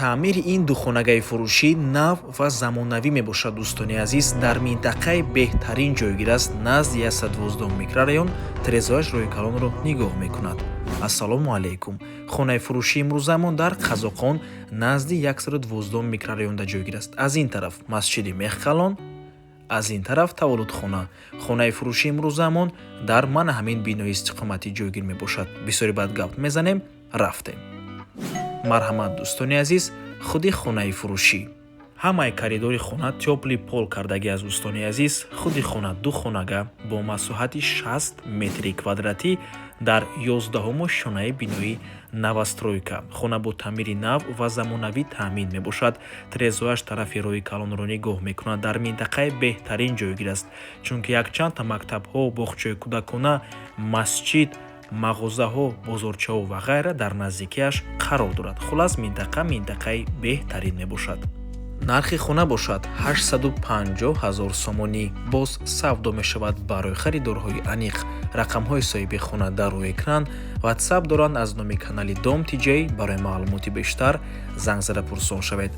таъмири ин ду хонагаи фурӯшӣ нав ва замонавӣ мебошад. Дӯстони азиз, дар минтақаи беҳтарин ҷойгир аст, назди 112 микрорайон трезояш роҳи калонро нигоҳ мекунад. ассалому алайкум. Хонаи фурӯшии имрӯзаамон дар қазоқон назди 112 микрорайонда ҷойгир аст. Аз ин тараф масҷиди мехкалон, аз ин тараф таваллудхона. Хонаи фурӯшии имрӯзаамон дар мана ҳамин бинои истиқоматӣ ҷойгир мебошад. Бисёри бад гап мезанем, рафтем. марҳамат дӯстони азиз, худи хонаи фурӯшӣ. Ҳамаи коридори хона тёпли пол кардагӣ аст. Дӯстони азиз, худи хона ду хонага бо масоҳати 60 метри квадратӣ дар 11-умо шонаи бинои навастройка. Хона бо таъмири нав ва замонавӣ таъмин мебошад. Трезояш тарафи роҳи калонро нигоҳ мекунад. Дар минтақаи беҳтарин ҷойгир аст, чунки якчандта мактабҳо, боғчаи кӯдакона, масҷид, мағозаҳо, бозорчаҳо ва ғайра дар наздикиаш қарор дорад. Хулас минтақаи беҳтарин мебошад. нархи хона бошад 850 000 сомонӣ. Боз савдо мешавад барои харидорҳои аниқ. рақамҳои соҳиби хона дар рӯи экран. ватсап доранд. аз номи канали Дом Тиҷей барои маълумоти бештар занг зада пурсон шавед.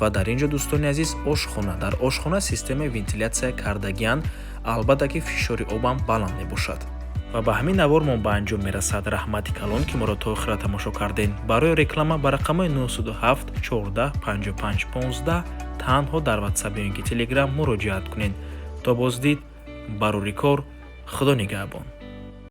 ва дар ин ҷо дӯстони азиз, ошхона. дар ошхона системаи вентилятсия кардагианд, албатта ки фишори обам баланд мебошад. ва ба ҳамин навор мо ба анҷом мерасад. раҳмати калон ки моро то охира тамошо кардем. барои реклама ба рақамҳои 907 14 55 15 танҳо дар ватсап ё ин ки телеграм муроҷиат кунед. то боздид, барори кор, худо нигаҳбон.